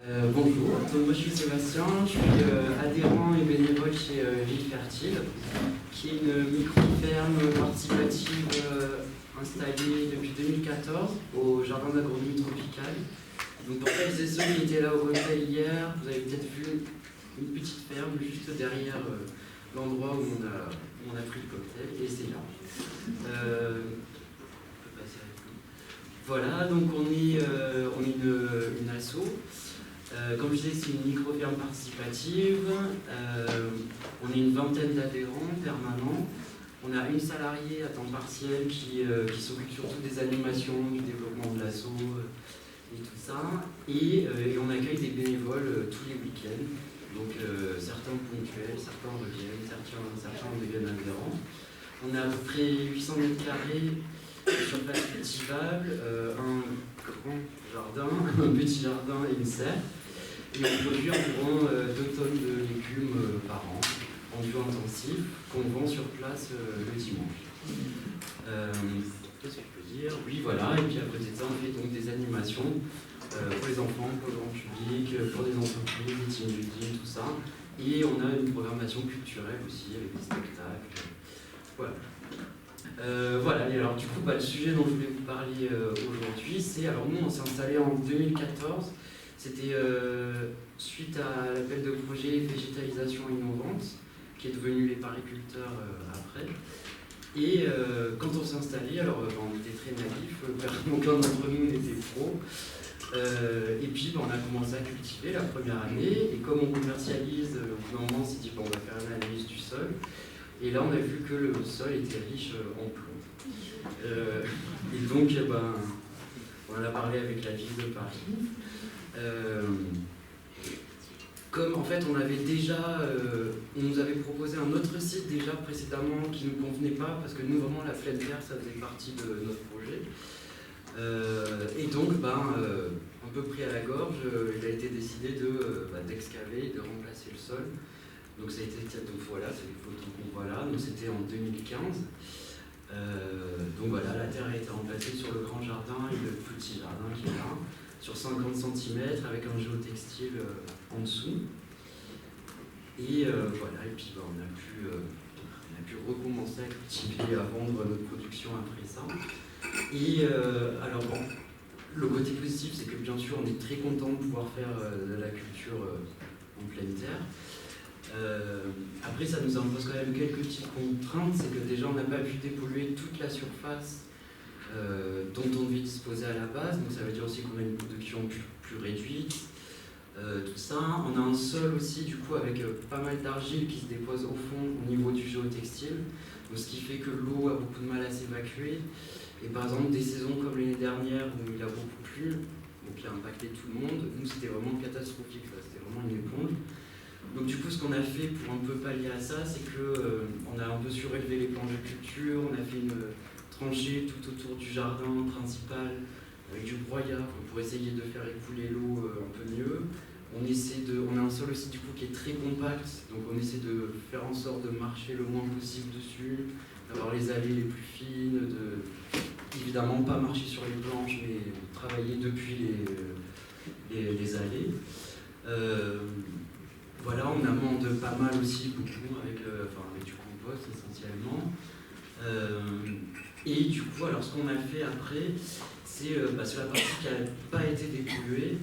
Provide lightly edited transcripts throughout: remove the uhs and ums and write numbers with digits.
Bonjour, donc moi je suis Sébastien, je suis adhérent et bénévole chez Ville Fertile, qui est une micro-ferme participative installée depuis 2014 au jardin d'agronomie tropicale. Donc pour celles et ceux qui étaient là au cocktail hier, vous avez peut-être vu une petite ferme juste derrière l'endroit où on a pris le cocktail, et c'est là. Voilà, donc on est une asso. Comme je disais, c'est une micro-ferme participative. On est une vingtaine d'adhérents permanents. On a une salariée à temps partiel qui s'occupe surtout des animations, du développement de l'asso et tout ça. Et on accueille des bénévoles tous les week-ends. Donc certains ponctuels, certains reviennent, certains deviennent adhérents. On a à peu près 800 mètres carrés de surface cultivable, un grand jardin, un petit jardin et une serre. Et on produit environ 2 tonnes de légumes par an, en bio intensif, qu'on vend sur place le dimanche. Qu'est-ce que je peux dire? Oui, voilà, et puis à côté de ça, on fait donc des animations pour les enfants, pour le grand public, pour des entreprises, des team building, tout ça. Et on a une programmation culturelle aussi, avec des spectacles. Voilà. Voilà, et alors du coup, le sujet dont je voulais vous parler aujourd'hui, c'est, alors nous, on s'est installé en 2014. C'était suite à l'appel de projet Végétalisation innovante, qui est devenu les pariculteurs après. Et quand on s'est installé, alors on était très naïfs, aucun d'entre nous n'était pro. Et puis on a commencé à cultiver la première année, et comme on commercialise, au bout d'un moment on s'est dit on va faire une analyse du sol. Et là on a vu que le sol était riche en plomb. Et donc on en a parlé avec la ville de Paris. Comme en fait on avait déjà, on nous avait proposé un autre site déjà précédemment qui ne nous convenait pas, parce que nous vraiment la pleine terre ça faisait partie de notre projet. Et donc un peu pris à la gorge, il a été décidé d'excaver et de remplacer le sol. Donc ça a été, donc voilà, c'est les photos qu'on voit là, donc c'était en 2015. Donc voilà, la terre a été remplacée sur le grand jardin et le petit jardin qui est là, sur 50 cm avec un géotextile en dessous. Et voilà, et puis on a pu recommencer à cultiver, à vendre notre production après ça. Et alors bon, le côté positif, c'est que bien sûr, on est très content de pouvoir faire de la culture en pleine terre. Après, ça nous impose quand même quelques petites contraintes, c'est que déjà, on n'a pas pu dépolluer toute la surface dont on devait disposer à la base, donc ça veut dire aussi qu'on a une production plus réduite, tout ça. On a un sol aussi, du coup, avec pas mal d'argile qui se dépose au fond au niveau du géotextile, donc ce qui fait que l'eau a beaucoup de mal à s'évacuer. Et par exemple, des saisons comme l'année dernière où il a beaucoup plu, donc qui a impacté tout le monde, nous c'était vraiment catastrophique, c'était vraiment une éponge. Donc du coup, ce qu'on a fait pour un peu pallier à ça, c'est qu'on a un peu surélevé les planches de culture, on a fait une tranchée tout autour du jardin principal avec du broyat pour essayer de faire écouler l'eau un peu mieux. On a un sol aussi du coup qui est très compact, donc on essaie de faire en sorte de marcher le moins possible dessus, d'avoir les allées les plus fines, évidemment pas marcher sur les planches, mais travailler depuis les allées. Voilà, on amende pas mal aussi, beaucoup, avec du compost essentiellement. Et du coup, alors ce qu'on a fait après, c'est sur la partie qui n'a pas été dépolluée,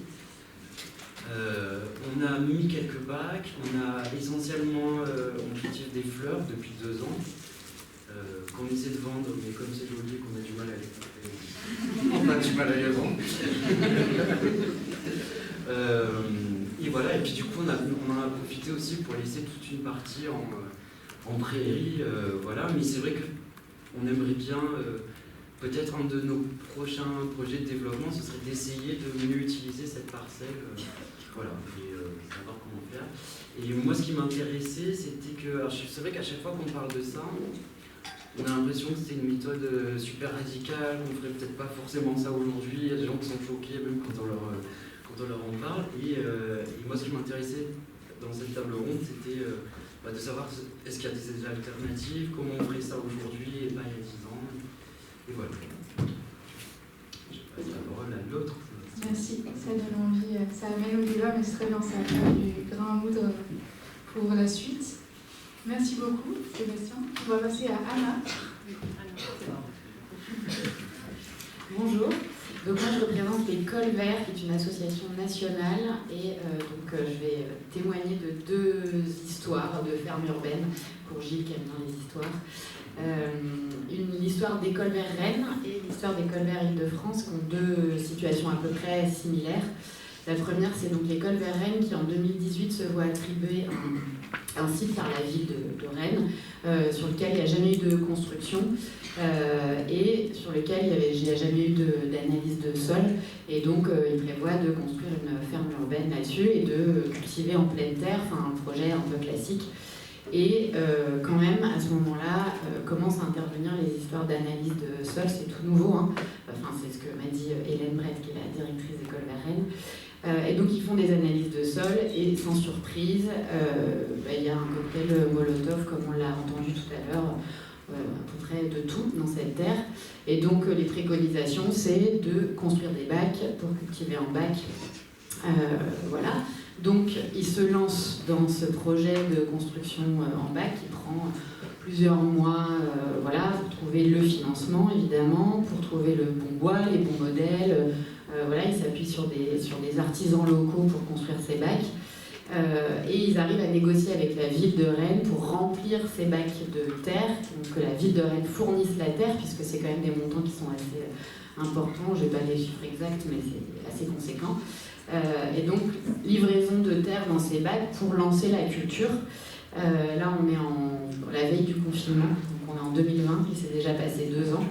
on a mis quelques bacs, on a essentiellement, on cultive des fleurs depuis 2 ans, qu'on essaie de vendre, mais comme c'est joli qu'on a du mal à les vendre, on a du mal à les vendre. Et voilà, et puis du coup on en a profité aussi pour laisser toute une partie en prairie, voilà, mais c'est vrai qu'on aimerait bien, peut-être un de nos prochains projets de développement, ce serait d'essayer de mieux utiliser cette parcelle, voilà, et savoir comment faire. Et moi ce qui m'intéressait, c'était que, alors c'est vrai qu'à chaque fois qu'on parle de ça, on a l'impression que c'est une méthode super radicale, qu'on ne ferait peut-être pas forcément ça aujourd'hui, il y a des gens qui sont choqués même quand on leur en parle, et moi ce qui m'intéressait dans cette table ronde, c'était de savoir est-ce qu'il y a des alternatives, comment on ferait ça aujourd'hui et pas il y a 10 ans, et voilà. Je passe la parole à l'autre. Merci, ça donne envie, ça amène au débat. c'est très bien, ça a du grain à moudre pour la suite. Merci beaucoup, Sébastien. On va passer à Anna. Bonjour. Donc moi je représente les Cols Verts, qui est une association nationale, et je vais témoigner de deux histoires de fermes urbaines pour Gilles qui aime bien les histoires. L'histoire des Cols Verts Rennes et l'histoire des Cols Verts Île-de-France, qui ont deux situations à peu près similaires. La première, c'est donc les Cols Verts Rennes qui en 2018 se voit attribuer un site par la ville de Rennes sur lequel il n'y a jamais eu de construction et sur lequel il n'y a jamais eu d'analyse de sol, et donc il prévoit de construire une ferme urbaine là-dessus et de cultiver en pleine terre, enfin un projet un peu classique. Et quand même, à ce moment-là, commencent à intervenir les histoires d'analyse de sol, c'est tout nouveau, hein. Enfin, c'est ce que m'a dit Hélène Brett, qui est la directrice des Cols Verts Rennes. Et donc ils font des analyses de sol, et sans surprise, il y a un cocktail Molotov, comme on l'a entendu tout à l'heure, à peu près de tout dans cette terre. Et donc les préconisations, c'est de construire des bacs pour cultiver en bac. Voilà. Donc il se lance dans ce projet de construction en bac qui prend plusieurs mois, voilà, pour trouver le financement évidemment, pour trouver le bon bois, les bons modèles. Voilà, ils s'appuient sur des artisans locaux pour construire ces bacs. Et ils arrivent à négocier avec la ville de Rennes pour remplir ces bacs de terre, donc que la ville de Rennes fournisse la terre, puisque c'est quand même des montants qui sont assez importants. Je n'ai pas les chiffres exacts, mais c'est assez conséquent. Et donc, livraison de terre dans ces bacs pour lancer la culture. Là, on est la veille du confinement, donc on est en 2020, il s'est déjà passé 2 ans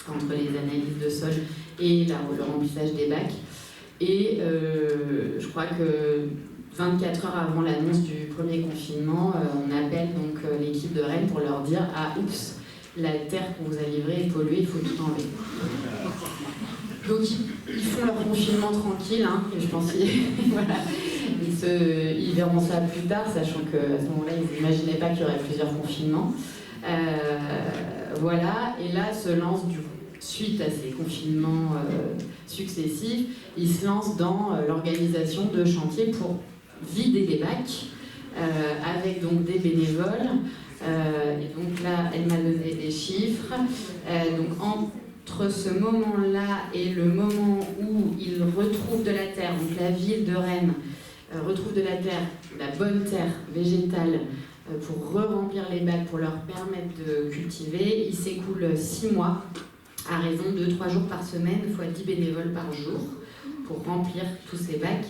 entre les analyses de sol et le remplissage des bacs. Et je crois que 24 heures avant l'annonce du premier confinement, on appelle donc l'équipe de Rennes pour leur dire « Ah, oups, la terre qu'on vous a livrée est polluée, il faut tout enlever. » Donc ils font leur confinement tranquille, hein, et je pense qu'ils voilà, ils verront ça plus tard, sachant qu'à ce moment-là, ils n'imaginaient pas qu'il y aurait plusieurs confinements. Voilà, et là se lance du coup, suite à ces confinements successifs, ils se lancent dans l'organisation de chantiers pour vider les bacs, avec donc des bénévoles. Et donc là, elle m'a donné des chiffres. Donc entre ce moment-là et le moment où ils retrouvent de la terre, donc la ville de Rennes retrouve de la terre, la bonne terre végétale, pour re-remplir les bacs, pour leur permettre de cultiver, il s'écoule 6 mois, à raison de 3 jours par semaine, fois 10 bénévoles par jour, pour remplir tous ces bacs,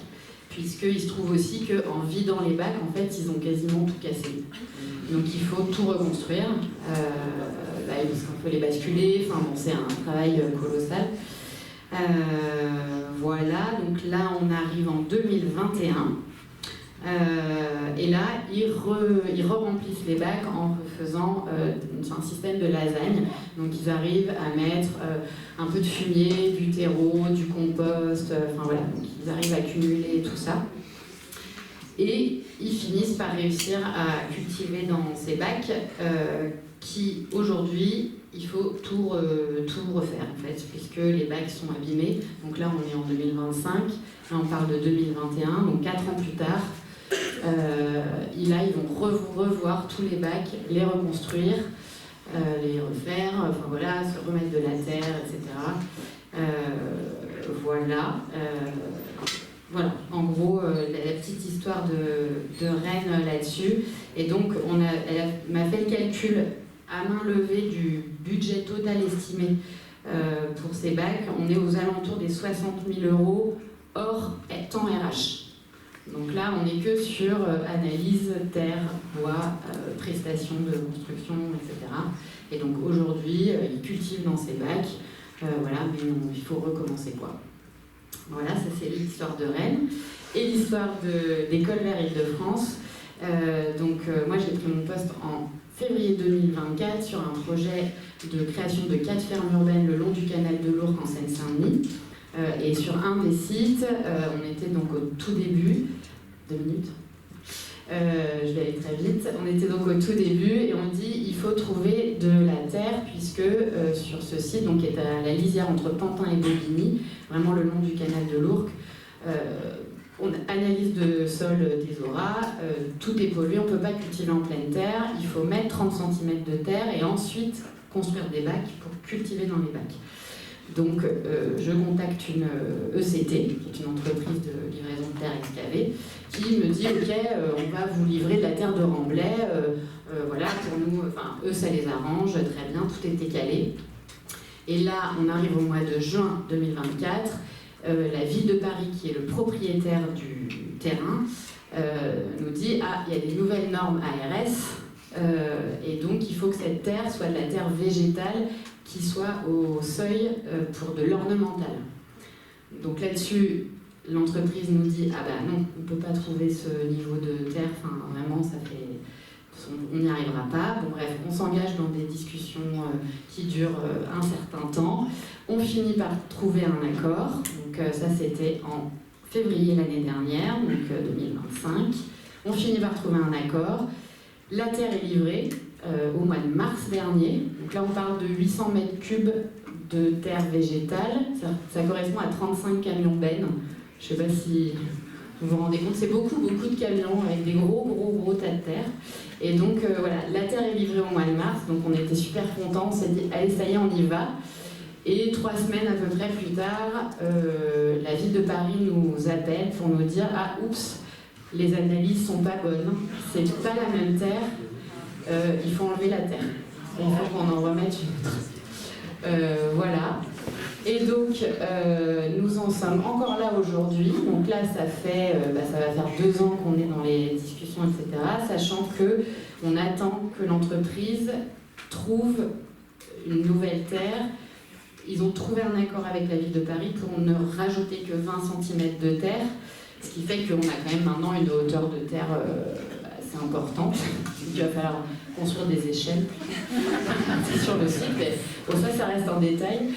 puisqu'il se trouve aussi qu'en vidant les bacs, en fait, ils ont quasiment tout cassé. Donc il faut tout reconstruire, parce qu'on peut les basculer, enfin bon, c'est un travail colossal. Voilà, donc là on arrive en 2021, et là ils re-remplissent les bacs en faisant un système de lasagne. Donc ils arrivent à mettre un peu de fumier, du terreau, du compost, enfin voilà, donc ils arrivent à cumuler tout ça. Et ils finissent par réussir à cultiver dans ces bacs qui, aujourd'hui, il faut tout refaire, en fait, puisque les bacs sont abîmés. Donc là, on est en 2025, là, on parle de 2021, donc 4 ans plus tard. Là, ils vont revoir tous les bacs, les reconstruire, les refaire, enfin voilà, se remettre de la terre, etc. Voilà. Voilà, en gros, la petite histoire de Rennes là-dessus. Et donc, elle m'a fait le calcul à main levée du budget total estimé pour ces bacs. On est aux alentours des 60 000 € hors temps RH. Donc là, on n'est que sur analyse, terre, bois, prestations de construction, etc. Et donc aujourd'hui, ils cultivent dans ces bacs, voilà, mais il faut recommencer, quoi. Voilà, ça c'est l'histoire de Rennes. Et l'histoire des Cols Verts Île-de-France. Moi j'ai pris mon poste en février 2024 sur un projet de création de 4 fermes urbaines le long du canal de l'Ourcq en Seine-Saint-Denis. Et sur un des sites, on était donc au tout début. 2 minutes. Je vais aller très vite. On était donc au tout début et on dit il faut trouver de la terre puisque sur ce site, donc qui est à la lisière entre Pantin et Bobigny, vraiment le long du canal de l'Ourcq, analyse de sol des auras, tout est pollué, on ne peut pas cultiver en pleine terre, il faut mettre 30 cm de terre et ensuite construire des bacs pour cultiver dans les bacs. Donc je contacte une ECT, qui est une entreprise de livraison de terre excavée, qui me dit ok, on va vous livrer de la terre de remblai, voilà, pour nous, enfin eux ça les arrange, très bien, tout était calé. Et là on arrive au mois de juin 2024, la ville de Paris, qui est le propriétaire du terrain, nous dit ah, il y a des nouvelles normes ARS, et donc il faut que cette terre soit de la terre végétale qui soit au seuil pour de l'ornemental. Donc là-dessus, l'entreprise nous dit ah ben non, on ne peut pas trouver ce niveau de terre, enfin vraiment ça fait, on n'y arrivera pas. Bon bref, on s'engage dans des discussions qui durent un certain temps. On finit par trouver un accord. Donc ça c'était en février l'année dernière, donc 2025. On finit par trouver un accord. La terre est livrée au mois de mars dernier. Donc là on parle de 800 mètres cubes de terre végétale. Ça correspond à 35 camions bennes. Je ne sais pas si vous vous rendez compte, c'est beaucoup de camions avec des gros tas de terre. Et donc voilà, la terre est livrée au mois de mars, donc on était super contents, on s'est dit allez ça y est on y va. Et 3 semaines à peu près plus tard, la ville de Paris nous appelle pour nous dire ah oups, les analyses sont pas bonnes, c'est pas la même terre, il faut enlever la terre. Il faut qu'on en remette une autre. Voilà. Et donc, nous en sommes encore là aujourd'hui. Donc là, ça va faire 2 ans qu'on est dans les discussions, etc. Sachant qu'on attend que l'entreprise trouve une nouvelle terre. Ils ont trouvé un accord avec la ville de Paris pour ne rajouter que 20 cm de terre, ce qui fait qu'on a quand même maintenant une hauteur de terre assez importante. Il va falloir construire des échelles sur le site, mais bon, ça reste un détail.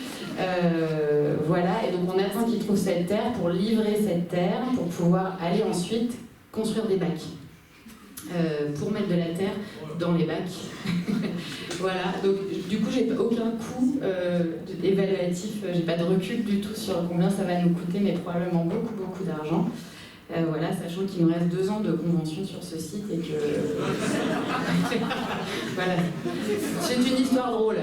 Voilà, et donc on attend qu'ils trouvent cette terre pour livrer cette terre, pour pouvoir aller ensuite construire des bacs. Pour mettre de la terre dans les bacs. Voilà, donc du coup j'ai aucun coût évaluatif, j'ai pas de recul du tout sur combien ça va nous coûter, mais probablement beaucoup d'argent. Voilà, sachant qu'il nous reste 2 ans de convention sur ce site et que... voilà, c'est une histoire drôle.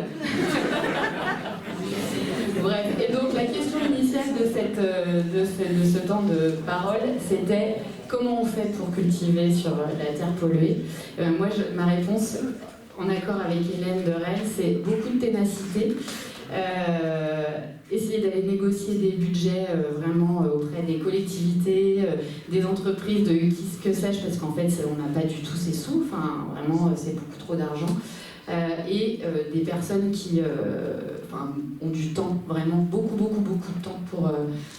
Bref, et donc la question initiale de ce temps de parole, c'était comment on fait pour cultiver sur la terre polluée. Moi, ma réponse, en accord avec Hélène de Rennes, c'est beaucoup de ténacité. Essayer d'aller négocier des budgets vraiment auprès des collectivités, des entreprises, de que sais-je, parce qu'en fait on n'a pas du tout ces sous, enfin vraiment c'est beaucoup trop d'argent, et des personnes qui ont du temps, vraiment beaucoup de temps pour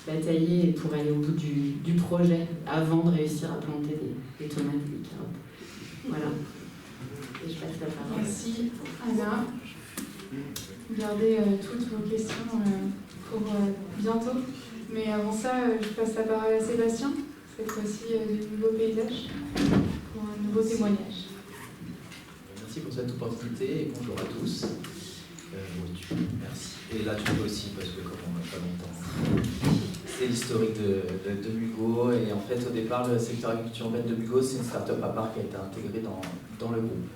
batailler et pour aller au bout du projet avant de réussir à planter des tomates et des carottes. Voilà. Et je passe la parole. Merci Anna. Gardez toutes vos questions pour bientôt. Mais avant ça, je passe la parole à Sébastien, cette fois-ci du nouveau paysage, pour un nouveau témoignage. Merci pour cette opportunité et bonjour à tous. Merci. Et là, tu peux aussi, parce que comme on n'a pas longtemps. C'est l'historique de Mugo. Et en fait, au départ, le secteur agriculture urbaine de Mugo, c'est une start-up à part qui a été intégrée dans le groupe.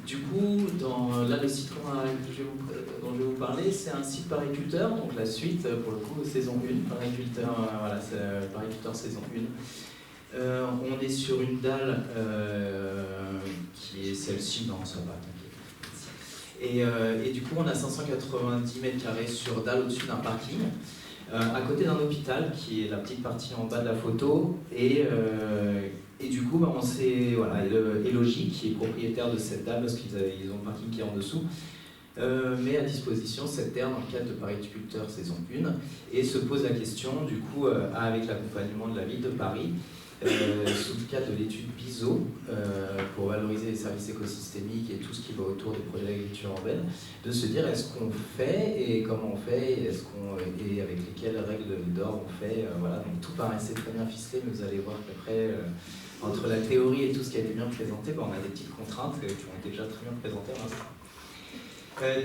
Du coup, le site dont je vais vous parler, c'est un site pariculteur, donc la suite, pour le coup, saison 1, pariculteur, voilà, c'est pariculteur saison 1. On est sur une dalle qui est celle-ci, non, ça va, t'inquiète. Et du coup, on a 590 mètres carrés sur dalle au-dessus d'un parking, à côté d'un hôpital, qui est la petite partie en bas de la photo, et du coup, on s'est, voilà, Elogie, qui est propriétaire de cette dalle, parce qu'ils ont le parking qui est en dessous, met à disposition cette terre dans le cadre de Pariculteur saison 1, et se pose la question, du coup, avec l'accompagnement de la ville de Paris, sous le cadre de l'étude BISO, pour valoriser les services écosystémiques et tout ce qui va autour des projets d'agriculture urbaine, de se dire est-ce qu'on fait et comment on fait et avec lesquelles règles d'or on fait. Voilà, donc tout paraissait très bien ficelé, mais vous allez voir qu'après, entre la théorie et tout ce qui a été bien présenté, on a des petites contraintes qui ont été déjà très bien présentées à l'instant.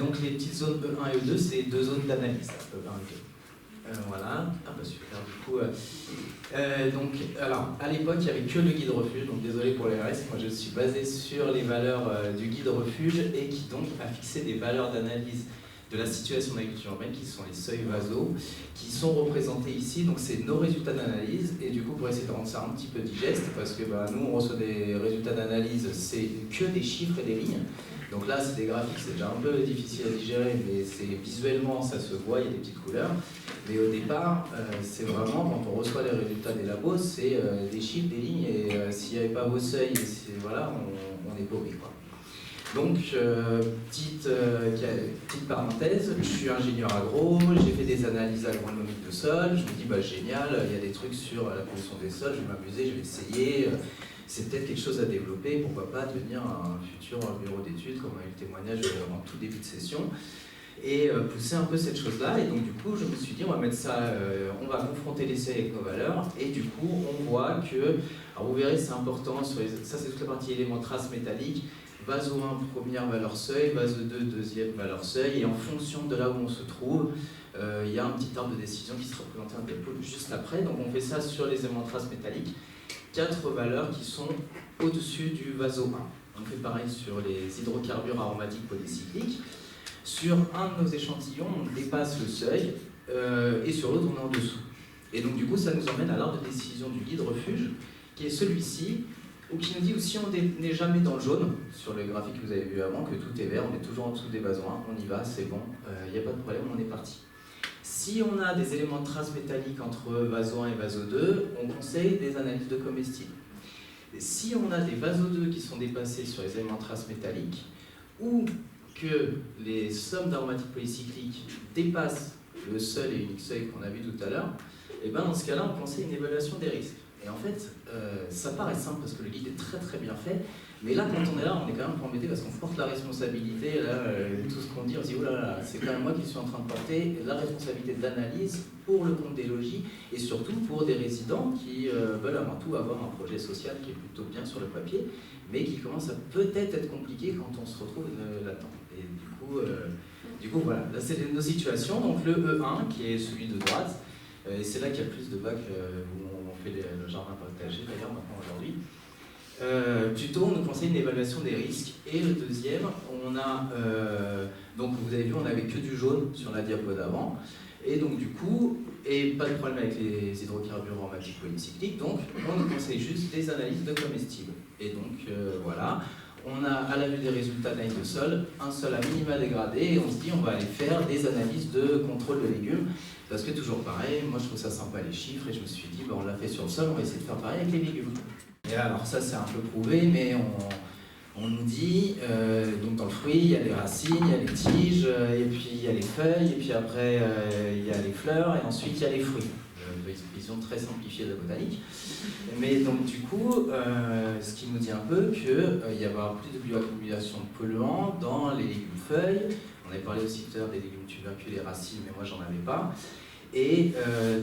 Donc les petites zones E1 et E2, c'est 2 zones d'analyse, E1 et E2. Voilà, ah bah super, du coup, donc, alors, à l'époque, il n'y avait que le guide refuge, donc désolé pour les restes, moi je suis basé sur les valeurs du guide refuge et qui donc a fixé des valeurs d'analyse de la situation d'agriculture urbaine qui sont les seuils VASO, qui sont représentés ici, donc c'est nos résultats d'analyse, et du coup pour essayer de rendre ça un petit peu digeste, parce que bah, nous on reçoit des résultats d'analyse, c'est que des chiffres et des lignes, donc là c'est des graphiques, c'est déjà un peu difficile à digérer, mais c'est visuellement ça se voit, il y a des petites couleurs, mais au départ c'est vraiment quand on reçoit les résultats des labos, c'est des chiffres, des lignes, et s'il n'y avait pas vos seuils, voilà, on est paumé quoi. Donc, petite parenthèse, je suis ingénieur agro, j'ai fait des analyses agronomiques de sol, je me dis bah génial, il y a des trucs sur la pollution des sols, je vais m'amuser, je vais essayer, c'est peut-être quelque chose à développer, pourquoi pas devenir un futur bureau d'études, comme a eu le témoignage en tout début de session, et pousser un peu cette chose-là, et donc du coup je me suis dit on va mettre ça, on va confronter les seuils avec nos valeurs, et du coup on voit que, alors vous verrez c'est important, ça c'est toute la partie éléments traces métalliques, VASO 1, première valeur seuil, VASO 2, deuxième valeur seuil, et en fonction de là où on se trouve, il y a un petit arbre de décision qui sera présenté un peu juste après. Donc on fait ça sur les éléments traces métalliques, 4 valeurs qui sont au-dessus du VASO 1. On fait pareil sur les hydrocarbures aromatiques polycycliques. Sur un de nos échantillons, on dépasse le seuil, et sur l'autre, on est en dessous. Et donc du coup, ça nous emmène à l'arbre de décision du guide refuge, qui est celui-ci, ou qui nous dit aussi on n'est jamais dans le jaune, sur le graphique que vous avez vu avant, que tout est vert, on est toujours en dessous des VASO 1, on y va, c'est bon, il n'y a pas de problème, on est parti. Si on a des éléments de traces métalliques entre VASO 1 et VASO 2, on conseille des analyses de comestibles. Et si on a des VASO 2 qui sont dépassés sur les éléments de traces métalliques, ou que les sommes d'aromatiques polycycliques dépassent le seul et unique seuil qu'on a vu tout à l'heure, et ben dans ce cas-là, on conseille une évaluation des risques. Et en fait, ça paraît simple parce que le guide est très très bien fait, mais là quand on est là, on est quand même embêté parce qu'on porte la responsabilité, là, tout ce qu'on dit, on se dit oh là là, c'est quand même moi qui suis en train de porter la responsabilité de l'analyse pour le compte des logis et surtout pour des résidents qui veulent avant tout avoir un projet social qui est plutôt bien sur le papier, mais qui commence à peut-être être compliqué quand on se retrouve là-dedans. Et du coup voilà, là c'est nos situations, donc le E1 qui est celui de droite, et c'est là qu'il y a le plus de bacs où on fait le jardin partagé d'ailleurs maintenant aujourd'hui. Plutôt, on nous conseille une évaluation des risques. Et le deuxième, on a, donc vous avez vu, on n'avait que du jaune sur la diapo d'avant. Et donc du coup, et pas de problème avec les hydrocarbures aromatiques polycycliques, donc on nous conseille juste des analyses de comestibles. Et donc voilà, on a à la vue des résultats d'analyse de sol, un sol à minima dégradé, et on se dit on va aller faire des analyses de contrôle de légumes. Parce que toujours pareil, moi je trouve ça sympa les chiffres, et je me suis dit, bah, on l'a fait sur le sol, on va essayer de faire pareil avec les légumes. Et alors ça c'est un peu prouvé, mais on nous dit, donc dans le fruit, il y a les racines, il y a les tiges, et puis il y a les feuilles, et puis après il y a les fleurs, et ensuite il y a les fruits. Vision très simplifiée de la botanique. Mais donc du coup, ce qui nous dit un peu qu'il y va y avoir plus de bioaccumulation de polluants dans les légumes feuilles. On avait parlé aussi tout à l'heure des légumes tubercules et racines, mais moi j'en avais pas. Et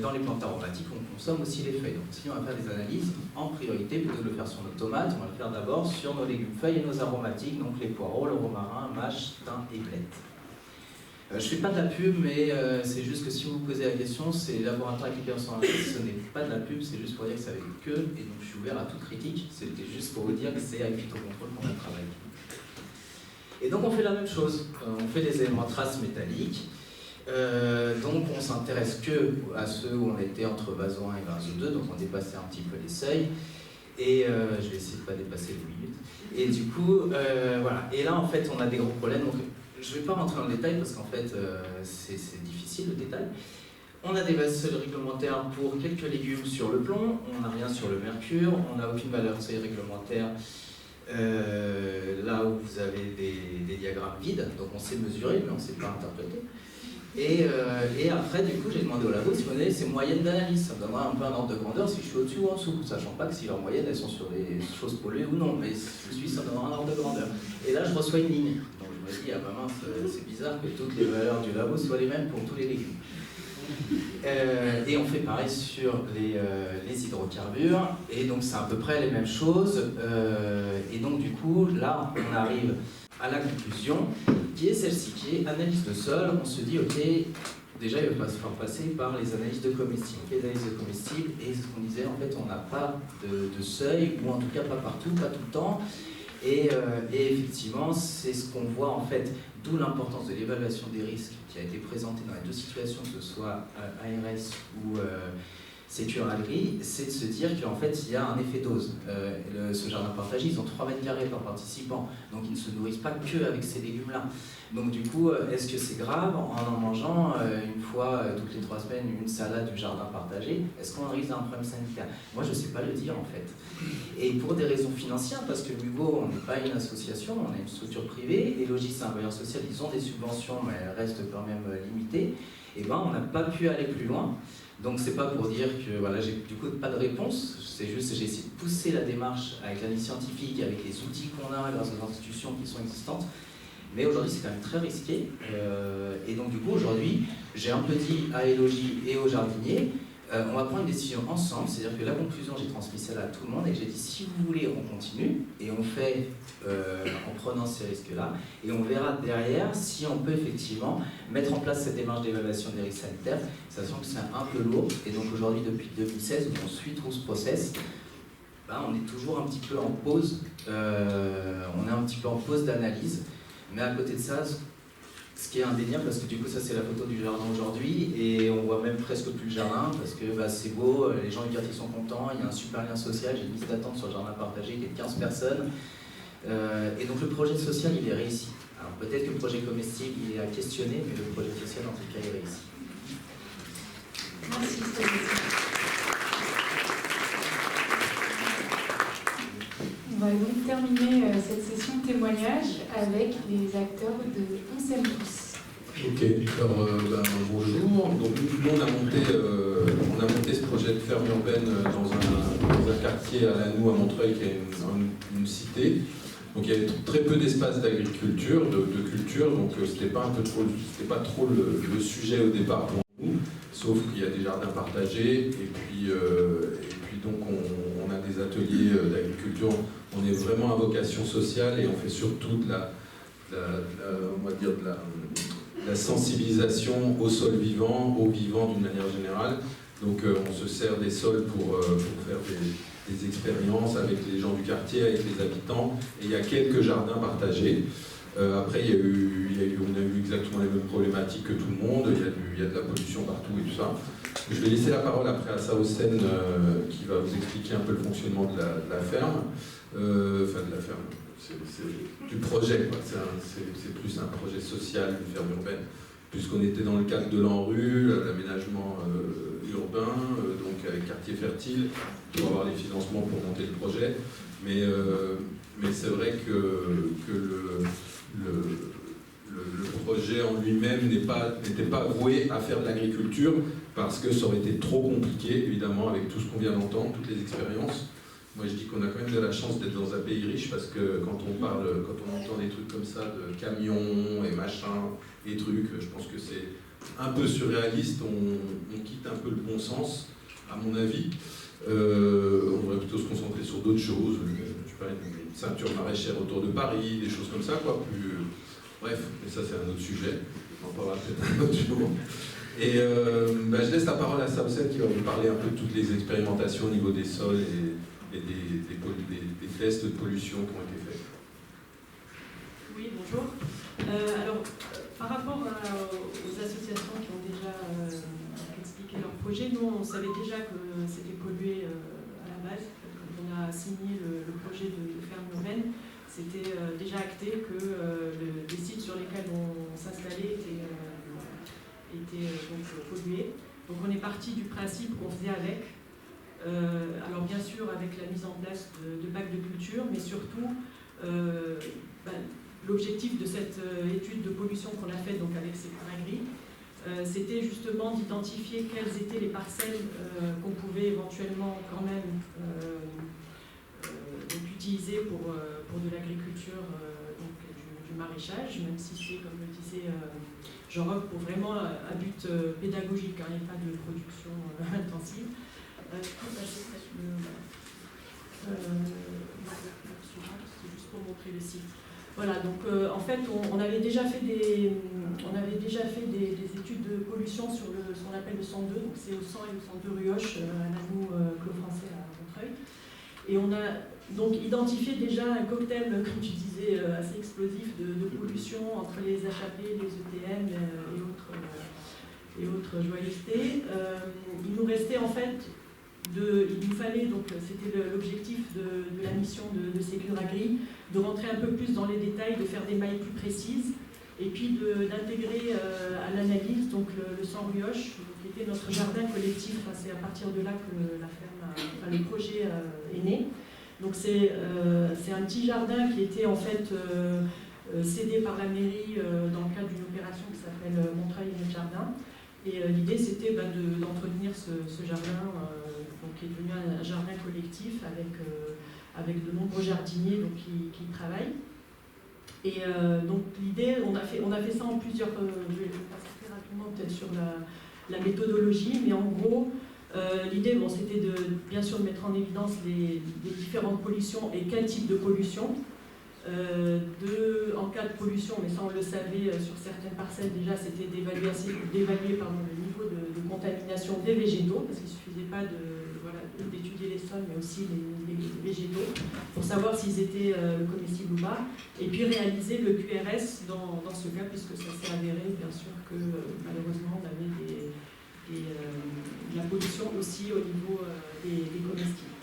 dans les plantes aromatiques, on consomme aussi les feuilles. Donc si on va faire des analyses, en priorité, plutôt que de le faire sur nos tomates, on va le faire d'abord sur nos légumes feuilles et nos aromatiques, donc les poireaux, le romarin, mâche, thym et blette. Je ne fais pas de la pub, mais c'est juste que si vous vous posez la question, c'est laboratoire avec lesquels on s'enregistre, ce n'est pas de la pub, c'est juste pour dire que c'est avec eux, et donc je suis ouvert à toute critique, c'était juste pour vous dire que c'est avec Phytocontrôle qu'on a travaillé. Et donc on fait la même chose, on fait des éléments traces métalliques, donc on s'intéresse que à ceux où on était entre VASO 1 et VASO 2, donc on dépassait un petit peu les seuils, et je vais essayer de ne pas dépasser les minutes, et du coup, voilà, et là en fait on a des gros problèmes, donc je ne vais pas rentrer dans le détail parce qu'en fait c'est difficile le détail. On a des seuils réglementaires pour quelques légumes sur le plomb, on n'a rien sur le mercure, on n'a aucune valeur seuil réglementaire là où vous avez des diagrammes vides, donc on sait mesurer mais on ne sait pas interpréter. Et après, du coup, j'ai demandé au labo si vous avez ces moyennes d'analyse. Ça me donnera un peu un ordre de grandeur si je suis au-dessus ou en dessous, sachant pas que si leurs moyennes elles sont sur des choses polluées ou non, mais si je suis, ça me donnera un ordre de grandeur. Et là, je reçois une ligne. Donc je me dis, ah bah mince, c'est bizarre que toutes les valeurs du labo soient les mêmes pour tous les légumes. Et on fait pareil sur les hydrocarbures, et donc c'est à peu près les mêmes choses. Et donc du coup, là, on arrive à la conclusion, qui est celle-ci, qui est analyse de sol. On se dit, ok, déjà, il va falloir passer par les analyses de comestibles. Les analyses de comestibles, et ce qu'on disait, en fait, on n'a pas de seuil, ou en tout cas pas partout, pas tout le temps. Et effectivement, c'est ce qu'on voit en fait, d'où l'importance de l'évaluation des risques qui a été présentée dans les deux situations, que ce soit ARS ou Sécuragri, c'est de se dire qu'en fait, il y a un effet dose. Ce jardin partagé, ils ont 3 mètres carrés par participant, donc ils ne se nourrissent pas que avec ces légumes-là. Donc du coup, est-ce que c'est grave en mangeant une fois toutes les 3 semaines une salade du jardin partagé? Est-ce qu'on risque d'un problème sanitaire? Moi, je ne sais pas le dire en fait. Et pour des raisons financières, parce que Mugo, on n'est pas une association, on est une structure privée, et Logis, c'est un bailleur social, ils ont des subventions, mais elles restent quand même limitées, et ben on n'a pas pu aller plus loin. Donc c'est pas pour dire que voilà, j'ai du coup pas de réponse, c'est juste que j'ai essayé de pousser la démarche avec l'analyse scientifique, avec les outils qu'on a grâce aux institutions qui sont existantes. Mais aujourd'hui c'est quand même très risqué. Et donc du coup aujourd'hui, j'ai un peu dit à Elogie et aux jardiniers, on va prendre une décision ensemble, c'est-à-dire que la conclusion, j'ai transmis celle à tout le monde et j'ai dit si vous voulez, on continue et on fait en prenant ces risques-là et on verra derrière si on peut effectivement mettre en place cette démarche d'évaluation des risques sanitaires, sachant que c'est un peu lourd. Et donc aujourd'hui, depuis 2016, où on suit tout ce process, on est toujours un petit peu en pause, on est un petit peu en pause d'analyse, mais à côté de ça, ce qui est indéniable, parce que du coup ça c'est la photo du jardin aujourd'hui et on voit même presque plus le jardin parce que c'est beau, les gens du quartier sont contents, il y a un super lien social, j'ai une liste d'attente sur le jardin partagé qui est de 15 personnes et donc le projet social il est réussi. Alors peut-être que le projet comestible il est à questionner, mais le projet social en tout cas est réussi. Merci. On va donc terminer cette session témoignage avec les acteurs de On s'aime tous. Ok, alors bonjour. Donc nous on a monté ce projet de ferme urbaine dans un quartier à Lannou à Montreuil qui est une cité. Donc il y avait très peu d'espace d'agriculture, de culture, donc c'était pas trop le sujet au départ pour nous, sauf qu'il y a des jardins partagés et puis donc on a des ateliers d'agriculture. On est vraiment à vocation sociale et on fait surtout de la sensibilisation au sol vivant, au vivant d'une manière générale. Donc on se sert des sols pour faire des expériences avec les gens du quartier, avec les habitants. Et il y a quelques jardins partagés. Après, on a eu exactement les mêmes problématiques que tout le monde. Il y a de la pollution partout et tout ça. Je vais laisser la parole après à Saosen qui va vous expliquer un peu le fonctionnement de la ferme. Enfin, de la ferme, c'est du projet, quoi. C'est plus un projet social, une ferme urbaine, puisqu'on était dans le cadre de l'ANRU, l'aménagement urbain, donc avec quartier fertile, pour avoir les financements pour monter le projet. Mais c'est vrai que le projet en lui-même n'était pas voué à faire de l'agriculture, parce que ça aurait été trop compliqué, évidemment, avec tout ce qu'on vient d'entendre, toutes les expériences. Moi, je dis qu'on a quand même de la chance d'être dans un pays riche, parce que quand on entend des trucs comme ça, de camions et machin, et trucs, je pense que c'est un peu surréaliste, on quitte un peu le bon sens, à mon avis. On devrait plutôt se concentrer sur d'autres choses, je sais pas, une ceinture maraîchère autour de Paris, des choses comme ça, quoi. Bref, mais ça c'est un autre sujet, on en parlera peut-être un autre jour. Et je laisse la parole à Saosen qui va vous parler un peu de toutes les expérimentations au niveau des sols et des tests de pollution qui ont été faits. Oui, bonjour. Par rapport aux associations qui ont déjà expliqué leur projet, nous on savait déjà que c'était pollué à la base. Quand on a signé le projet de ferme urbaine, c'était déjà acté que les sites sur lesquels on s'installait étaient donc pollués. Donc on est parti du principe qu'on faisait avec. Alors bien sûr avec la mise en place de bacs de culture, mais surtout l'objectif de cette étude de pollution qu'on a faite donc avec Sécuragri, c'était justement d'identifier quelles étaient les parcelles qu'on pouvait éventuellement quand même utiliser pour de l'agriculture, donc du maraîchage, même si c'est, comme le disait Jean-Roch, pour vraiment à but pédagogique, il n'y a pas de production intensive. C'est juste pour montrer le site. Voilà, donc en fait, on avait déjà fait des études de pollution sur ce qu'on appelle le 102, donc c'est au 100 et le 102 rue Hoche, à Namur, Clos Français à Montreuil. Et on a donc identifié déjà un cocktail, comme tu disais, assez explosif de pollution entre les HAP, les ETM et autres joyeusetés. Il nous restait en fait, il nous fallait, donc c'était l'objectif de la mission de Sécuragri, de rentrer un peu plus dans les détails, de faire des mailles plus précises, et puis d'intégrer à l'analyse donc le 100 rue Hoche, qui était notre jardin collectif. Enfin, c'est à partir de là que le projet est né. Donc c'est un petit jardin qui était en fait cédé par la mairie dans le cadre d'une opération qui s'appelle Montreuil et Jardin. Et l'idée c'était d'entretenir ce jardin, donc, qui est devenu un jardin collectif avec de nombreux jardiniers donc, qui travaillent. Et donc l'idée, on a fait ça en plusieurs, je vais passer très rapidement peut-être sur la méthodologie, mais en gros, l'idée, c'était bien sûr de mettre en évidence les différentes pollutions et quel type de pollution. En cas de pollution, mais ça on le savait sur certaines parcelles déjà, c'était d'évaluer le niveau de contamination des végétaux, parce qu'il ne suffisait pas d'étudier les sols, mais aussi les végétaux, pour savoir s'ils étaient comestibles ou pas, et puis réaliser le QRS dans ce cas, puisque ça s'est avéré bien sûr que malheureusement on avait de la pollution aussi au niveau des comestibles.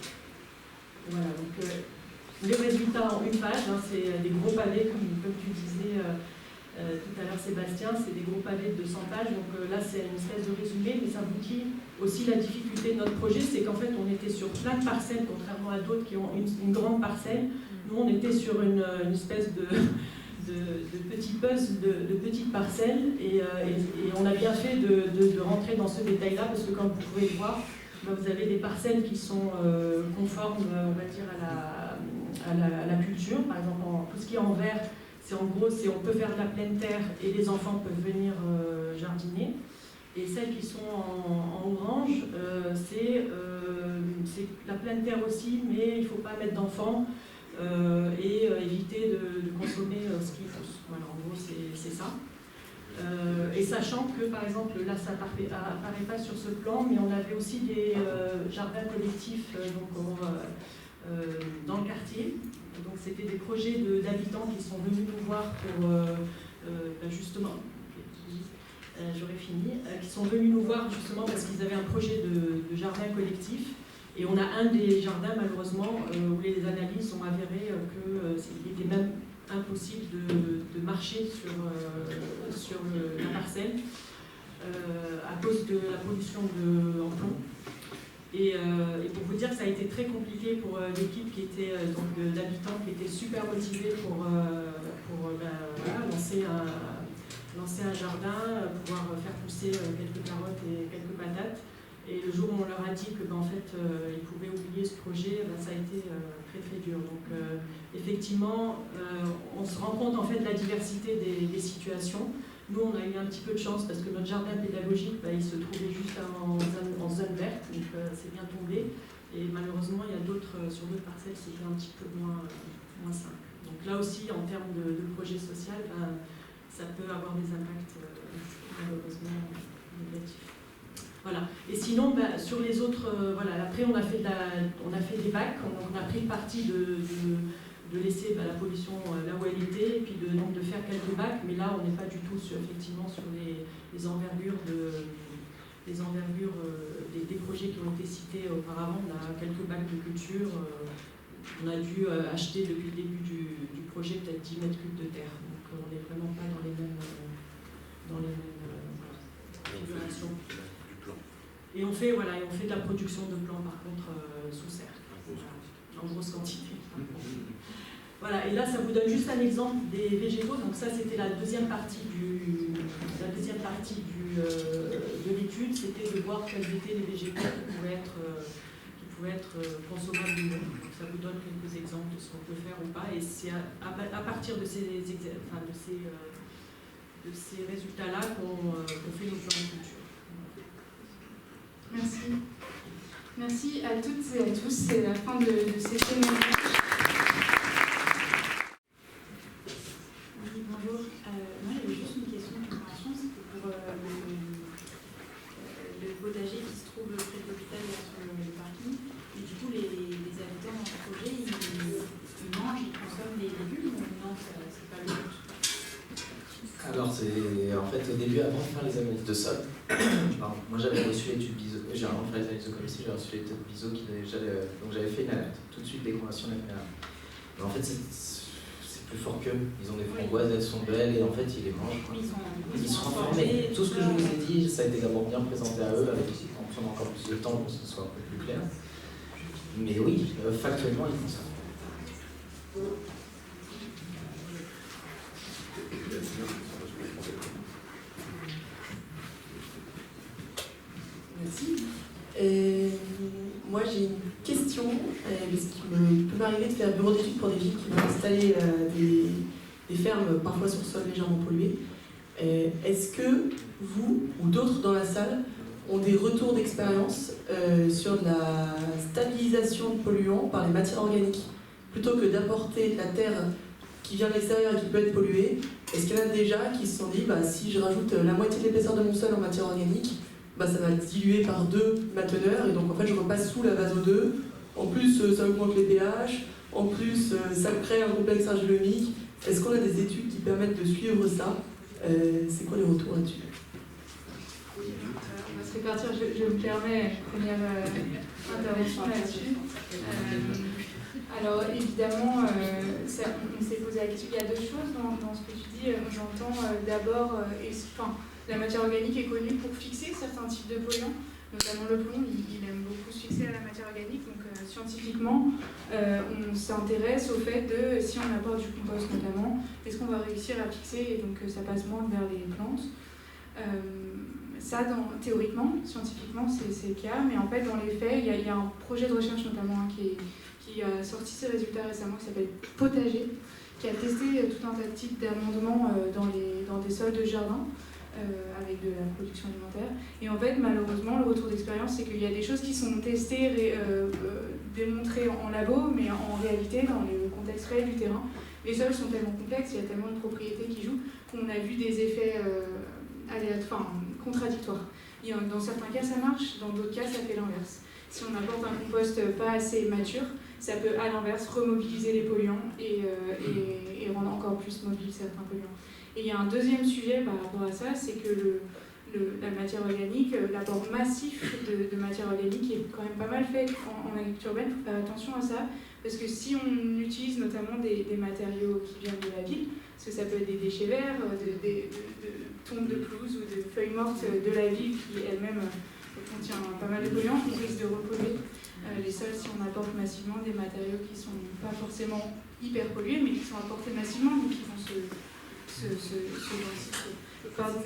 Voilà, donc les résultats en une page, c'est des gros pavés, comme tu disais tout à l'heure Sébastien, c'est des gros pavés de 200 pages, donc là c'est une espèce de résumé, mais ça vous dit aussi la difficulté de notre projet, c'est qu'en fait on était sur plein de parcelles, contrairement à d'autres qui ont une grande parcelle. Nous on était sur une espèce de petits puzzles, de petites parcelles, et on a bien fait de rentrer dans ce détail-là, parce que comme vous pouvez le voir, vous avez des parcelles qui sont conformes, on va dire, à la culture. Par exemple, tout ce qui est en vert, c'est en gros, on peut faire de la pleine terre et les enfants peuvent venir jardiner. Et celles qui sont en orange, c'est la pleine terre aussi, mais il ne faut pas mettre d'enfants et éviter de consommer ce qui pousse. Voilà, en gros, c'est ça. Et sachant que, par exemple, là, ça apparaît pas sur ce plan, mais on avait aussi des jardins collectifs dans le quartier. Donc, c'était des projets d'habitants qui sont venus nous voir pour justement, j'aurais fini, qui sont venus nous voir justement parce qu'ils avaient un projet de jardin collectif. Et on a un des jardins, malheureusement, où les analyses ont avéré qu'il était même impossible de marcher sur la parcelle à cause de la pollution en plomb. Et pour vous dire que ça a été très compliqué pour l'équipe qui était d'habitants qui était super motivée pour lancer un jardin, pouvoir faire pousser quelques carottes et quelques patates. Et le jour où on leur a dit que en fait, ils pouvaient oublier ce projet, ça a été très très dur. Donc effectivement, on se rend compte en fait de la diversité des situations. Nous, on a eu un petit peu de chance parce que notre jardin pédagogique, il se trouvait juste en zone verte, donc c'est bien tombé. Et malheureusement, il y a sur d'autres parcelles, c'était un petit peu moins simple. Donc là aussi, en termes de projet social, ça peut avoir des impacts malheureusement négatifs. Voilà. Et sinon, sur les autres, après on a fait des bacs, on a pris le parti de laisser la pollution là où elle était, et puis de faire quelques bacs, mais là on n'est pas du tout effectivement sur les envergures des projets qui ont été cités auparavant. On a quelques bacs de culture, on a dû acheter depuis le début du projet peut-être 10 mètres cubes de terre, donc on n'est vraiment pas dans les mêmes configurations. Et on fait de la production de plants par contre sous serre, en grosse quantité. Voilà, et là ça vous donne juste un exemple des végétaux. Donc ça c'était la deuxième partie de l'étude, c'était de voir quels étaient les végétaux qui pouvaient être consommables. Donc ça vous donne quelques exemples de ce qu'on peut faire ou pas. Et c'est à partir de ces résultats-là qu'on fait nos plans de culture. Merci. Merci à toutes et à tous. C'est la fin de ces témoignages. Oui, bonjour. Moi, j'avais juste une question de préparation. C'était pour polluer avant de faire les analyses de sol. Pardon. Moi j'avais reçu l'étude BISO, avant de faire les analyses de commissie, j'ai reçu l'étude BISO, donc j'avais fait une alerte, tout de suite déclaration de la première alerte. Mais en fait c'est plus fort qu'eux, ils ont des framboises, elles sont belles et en fait ils les mangent. Ils sont formés. Tout ce que je vous ai dit, ça a été d'abord bien présenté à eux, en prenant encore plus de temps pour que ce soit un peu plus clair. Mais oui, factuellement ils font ça. Merci. Moi j'ai une question, parce qu'il peut m'arriver de faire bureau d'études pour des villes qui vont installer des fermes parfois sur sol légèrement pollué. Est-ce que vous ou d'autres dans la salle ont des retours d'expérience sur la stabilisation de polluants par les matières organiques? Plutôt que d'apporter de la terre qui vient de l'extérieur et qui peut être polluée, est-ce qu'il y en a déjà qui se sont dit si je rajoute la moitié de l'épaisseur de mon sol en matière organique, ça va diluer par 2 ma teneur et donc en fait je repasse sous la base O2. En plus ça augmente les pH, en plus ça crée un complexe argilomique. Est-ce qu'on a des études qui permettent de suivre ça? C'est quoi les retours là-dessus? On va se répartir, je me permets première intervention là-dessus. Alors évidemment, on s'est posé la question, il y a 2 choses dans ce que tu dis. J'entends d'abord, la matière organique est connue pour fixer certains types de polluants, notamment le plomb, il aime beaucoup se fixer à la matière organique, donc scientifiquement, on s'intéresse au fait de, si on apporte du compost notamment, est-ce qu'on va réussir à fixer et donc ça passe moins vers les plantes. Ça, théoriquement, scientifiquement, c'est le cas, mais en fait, dans les faits, il y a un projet de recherche notamment qui a sorti ses résultats récemment, qui s'appelle Potager, qui a testé tout un tas de types d'amendements dans des sols de jardin, avec de la production alimentaire. Et en fait, malheureusement, le retour d'expérience, c'est qu'il y a des choses qui sont testées, démontrées en labo, mais en réalité, dans le contexte réel du terrain, les sols sont tellement complexes, il y a tellement de propriétés qui jouent, qu'on a vu des effets contradictoires. Dans certains cas, ça marche, dans d'autres cas, ça fait l'inverse. Si on apporte un compost pas assez mature, ça peut, à l'inverse, remobiliser les polluants et rendre encore plus mobiles certains polluants. Et il y a un deuxième sujet par rapport à ça, c'est que la matière organique, l'apport massif de matière organique est quand même pas mal fait en agriculture urbaine. Il faut faire attention à ça, parce que si on utilise notamment des matériaux qui viennent de la ville, parce que ça peut être des déchets verts, de tombes de pelouse ou de feuilles mortes de la ville qui elle-même contient pas mal de polluants, on risque de repolluer les sols si on apporte massivement des matériaux qui ne sont pas forcément hyper pollués, mais qui sont apportés massivement, donc qui vont se densifier. Pardon.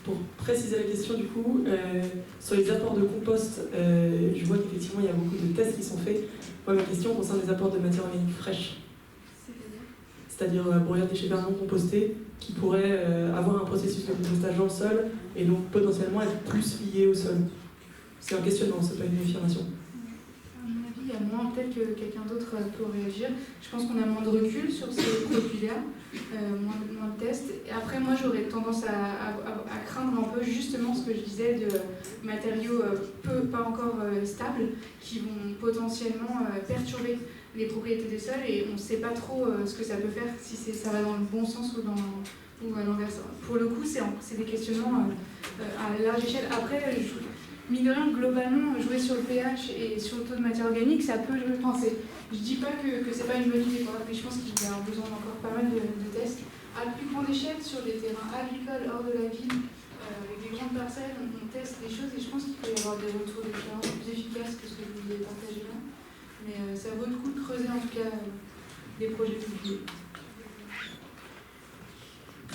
Pour préciser la question du coup, sur les apports de compost, je vois qu'effectivement il y a beaucoup de tests qui sont faits. Moi ma question concerne les apports de matière organique fraîche. C'est-à-dire bruyères déchets verts non compostés qui pourraient avoir un processus de compostage dans le sol et donc potentiellement être plus liés au sol. C'est un questionnement, c'est pas une affirmation. À mon avis, il y a moins, peut-être que quelqu'un d'autre peut réagir. Je pense qu'on a moins de recul sur ces produits-là, moins de tests. Et après, moi, j'aurais tendance à craindre un peu justement ce que je disais de matériaux pas encore stables qui vont potentiellement perturber les propriétés des sols et on ne sait pas trop ce que ça peut faire, si ça va dans le bon sens ou à l'inverse. Pour le coup, c'est des questionnements à large échelle. Après, mine de rien, globalement, jouer sur le pH et sur le taux de matière organique, ça peut penser. Je ne dis pas que c'est pas une bonne idée, mais je pense qu'il y a besoin d'encore pas mal de tests. À plus grande échelle, sur des terrains agricoles hors de la ville, avec des grandes parcelles, on teste des choses et je pense qu'il peut y avoir des retours d'expérience plus efficaces que ce que je vous ai partagé là. Mais ça vaut le coup de creuser en tout cas des projets publiés.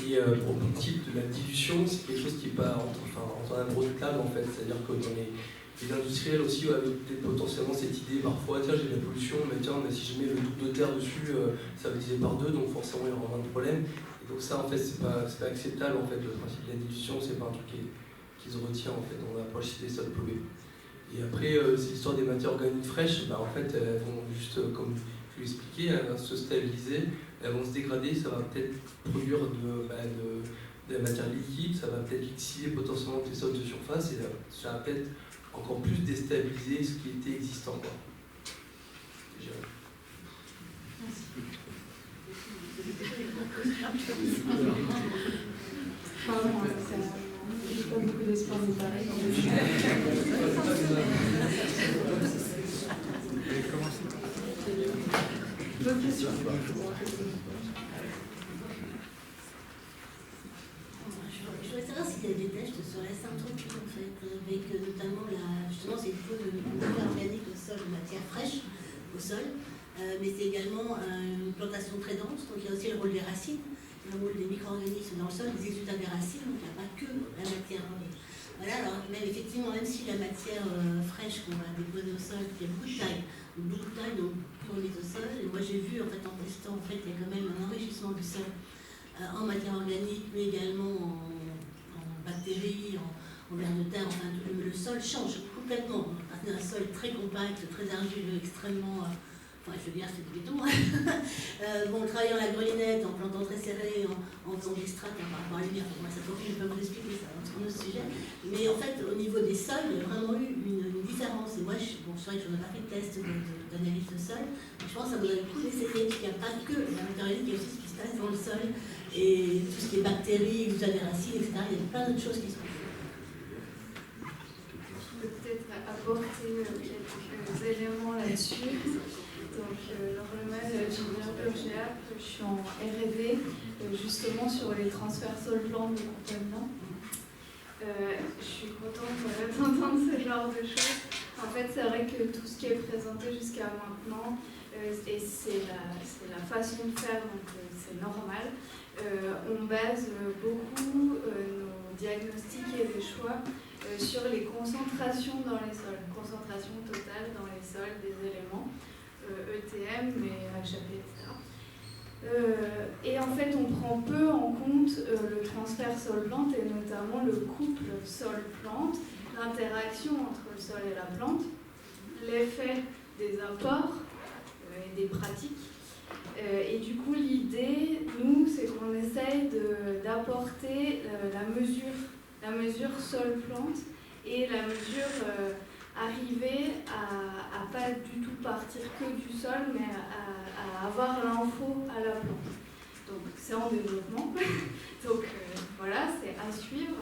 Et pour le type de la dilution, c'est quelque chose qui n'est pas redoutable en fait. C'est-à-dire que dans les industriels aussi avaient potentiellement cette idée parfois, tiens j'ai de la pollution, mais tiens mais si je mets le double de terre dessus, ça va diviser par 2, donc forcément il y aura moins de problèmes. Et donc ça en fait c'est pas acceptable en fait, le principe de la dilution, c'est pas un truc qui se retient en fait dans l'approche des sols pollués. Et après, c'est l'histoire des matières organiques fraîches, en fait, elles vont juste, comme je l'expliquais, elles vont se stabiliser, elles vont se dégrader, ça va peut-être produire de la matière liquide, ça va peut-être lixivier potentiellement les sols de surface, et ça va peut-être encore plus déstabiliser ce qui était existant. Merci. c'est pas vous pareil. D'autres questions? Je voudrais savoir s'il y a des tests sur la synthropie en fait, avec notamment justement c'est le taux de matière organique au sol, de matière fraîche au sol, mais c'est également une plantation très dense, donc il y a aussi le rôle des racines, le rôle des micro-organismes dans le sol, des exudats des racines, donc il n'y a pas que la matière. Voilà, alors même effectivement, même si la matière fraîche qu'on va déposer au sol, il y a beaucoup de taille, donc pour les au sol, et moi j'ai vu en fait en testant, en fait, il y a quand même un enrichissement du sol en matière organique, mais également en bactéries, en vers de terre, enfin le sol change complètement. C'est un sol très compact, très argileux, extrêmement... enfin je veux dire c'est du béton. Bon, travaillant la grelinette, en plantant très serré, en faisant des strates par rapport à la lumière, moi ça je peux vous expliquer ça, c'est un autre sujet. Mais en fait au niveau des sols, il y a vraiment eu une différence. Et moi, c'est vrai que je n'ai pas fait de test d'analyse de sol, mais je pense que ça vaudrait le coup d'essayer, parce qu'il n'y a pas que la matière organique, il y a aussi ce qui se passe dans le sol, et tout ce qui est bactéries, exudats des racines, etc. Il y a plein d'autres choses qui se passent. Je peux peut-être apporter quelques éléments là-dessus. Donc, Laure Lemel, ingénieure Urgéap, je suis en R&D, justement sur les transferts sol-plantes de contaminants. Je suis contente d'entendre ce genre de choses. En fait, c'est vrai que tout ce qui est présenté jusqu'à maintenant, et c'est la façon de faire, donc c'est normal, on base beaucoup nos diagnostics et les choix sur les concentrations dans les sols, concentration totale dans les sols des éléments, ETM, mais HAP, etc. Et en fait, on prend peu en compte le transfert sol-plante et notamment le couple sol-plante, l'interaction entre le sol et la plante, l'effet des apports et des pratiques. Et du coup, l'idée, nous, c'est qu'on essaye d'apporter la mesure sol-plante et la mesure arriver à pas du tout partir que du sol, mais à avoir l'info à la plante. Donc c'est en développement, donc voilà, c'est à suivre.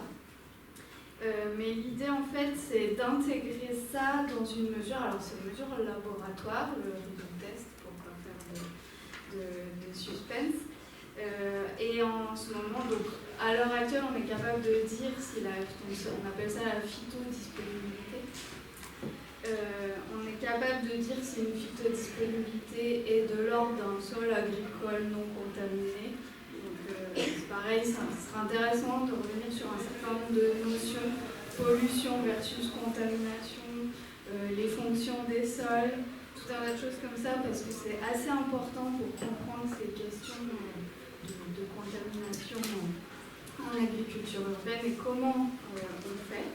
Mais l'idée en fait, c'est d'intégrer ça dans une mesure, alors c'est une mesure laboratoire, le test pour pas faire de suspense. Et en ce moment, donc à l'heure actuelle, on est capable de dire si on appelle ça la phytodisponibilité. On est capable de dire si une phytodisponibilité est de l'ordre d'un sol agricole non contaminé. Donc c'est pareil, ça sera intéressant de revenir sur un certain nombre de notions, pollution versus contamination, les fonctions des sols, tout un tas de choses comme ça, parce que c'est assez important pour comprendre ces questions de contamination en agriculture urbaine et comment on fait.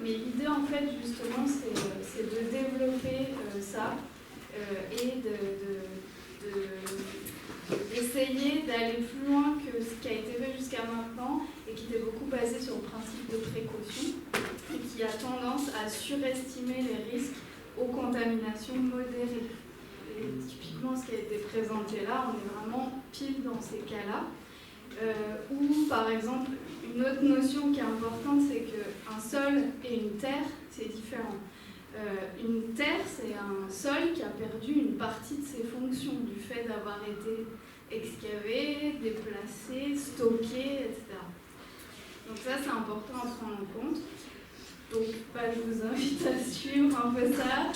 Mais l'idée en fait justement c'est de développer ça et d'essayer d'aller plus loin que ce qui a été fait jusqu'à maintenant et qui était beaucoup basé sur le principe de précaution et qui a tendance à surestimer les risques aux contaminations modérées. Et typiquement ce qui a été présenté là, on est vraiment pile dans ces cas-là. Ou par exemple, une autre notion qui est importante, c'est qu'un sol et une terre, c'est différent. Une terre, c'est un sol qui a perdu une partie de ses fonctions du fait d'avoir été excavé, déplacé, stocké, etc. Donc ça, c'est important à prendre en compte. Donc je vous invite à suivre un peu ça.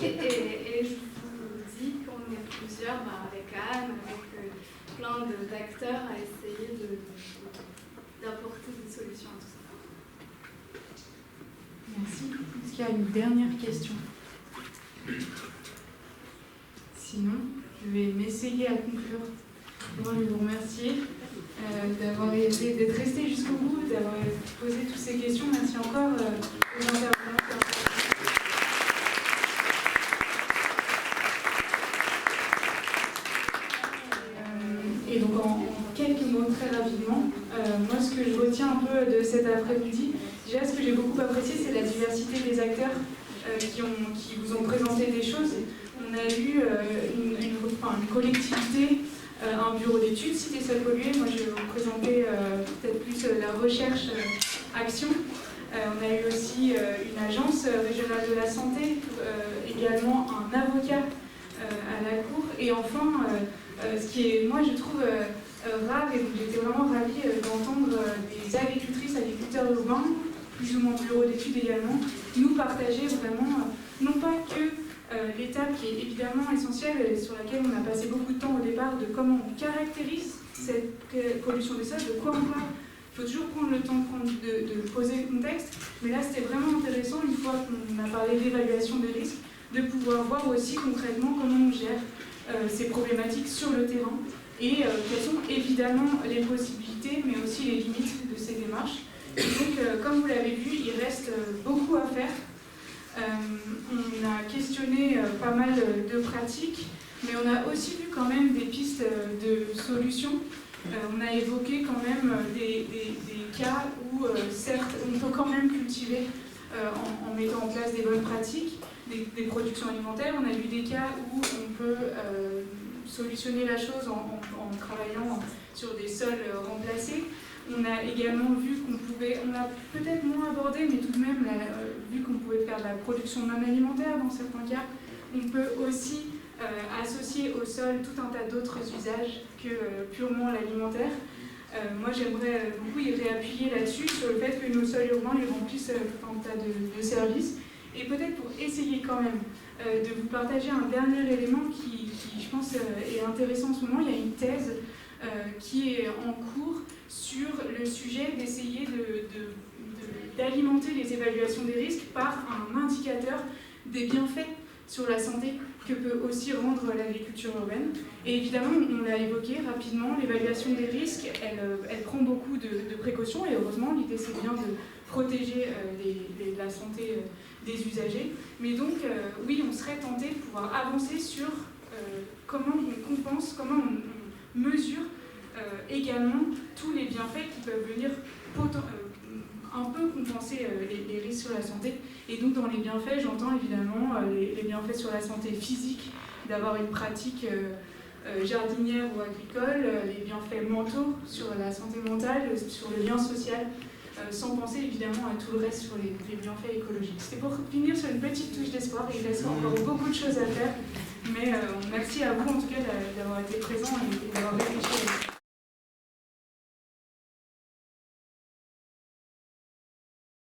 Et je vous dis qu'on est plusieurs, avec Anne, avec plein d'acteurs à essayer d'apporter des solutions à tout ça. Merci. Est-ce qu'il y a une dernière question? Sinon, je vais m'essayer à conclure. Moi, je vais vous remercier d'être resté jusqu'au bout, d'avoir posé toutes ces questions. Merci encore aux intervenants. Et donc en quelques mots très rapidement, moi ce que je retiens un peu de cet après-midi, déjà ce que j'ai beaucoup apprécié c'est la diversité des acteurs qui vous ont présenté des choses. On a eu une collectivité, un bureau d'études Cité Sols Pollués. Moi je vais vous présenter peut-être plus la recherche action. On a eu aussi une agence régionale de la santé, également un avocat à la cour. Et enfin, ce qui est, moi je trouve rare, et donc j'étais vraiment ravie d'entendre des agricultrices, agriculteurs urbains, plus ou moins bureaux d'études également, nous partager vraiment, non pas que l'étape qui est évidemment essentielle, sur laquelle on a passé beaucoup de temps au départ, de comment on caractérise cette pollution des sols, de quoi on parle. Il faut toujours prendre le temps de poser le contexte, mais là c'était vraiment intéressant, une fois qu'on a parlé d'évaluation des risques, de pouvoir voir aussi concrètement comment on gère ces problématiques sur le terrain et quelles sont évidemment les possibilités, mais aussi les limites de ces démarches. Et donc, comme vous l'avez vu, il reste beaucoup à faire. On a questionné pas mal de pratiques, mais on a aussi vu quand même des pistes de solutions. On a évoqué quand même des cas où, certes, on peut quand même cultiver en mettant en place des bonnes pratiques, des productions alimentaires. On a vu des cas où on peut solutionner la chose en travaillant sur des sols remplacés. On a également vu qu'on pouvait, on a peut-être moins abordé, mais tout de même vu qu'on pouvait faire de la production non alimentaire dans certains cas. On peut aussi associer au sol tout un tas d'autres usages que purement l'alimentaire. Moi, j'aimerais beaucoup y réappuyer là-dessus, sur le fait que nos sols urbains ils remplissent tout un tas de services. Et peut-être pour essayer quand même de vous partager un dernier élément qui je pense, est intéressant en ce moment. Il y a une thèse qui est en cours sur le sujet d'essayer d'alimenter les évaluations des risques par un indicateur des bienfaits sur la santé que peut aussi rendre l'agriculture urbaine. Et évidemment, on l'a évoqué rapidement, l'évaluation des risques, elle prend beaucoup de précautions, et heureusement, l'idée c'est bien de protéger la santé des usagers. Mais donc, oui, on serait tenté de pouvoir avancer sur comment on compense, comment on mesure également tous les bienfaits qui peuvent venir un peu compenser les risques sur la santé. Et donc dans les bienfaits, j'entends évidemment les bienfaits sur la santé physique, d'avoir une pratique jardinière ou agricole, les bienfaits mentaux sur la santé mentale, sur le lien social, sans penser évidemment à tout le reste sur les bienfaits écologiques. C'était pour finir sur une petite touche d'espoir, et il reste encore beaucoup de choses à faire, mais merci à vous en tout cas d'avoir été présents et d'avoir réfléchi à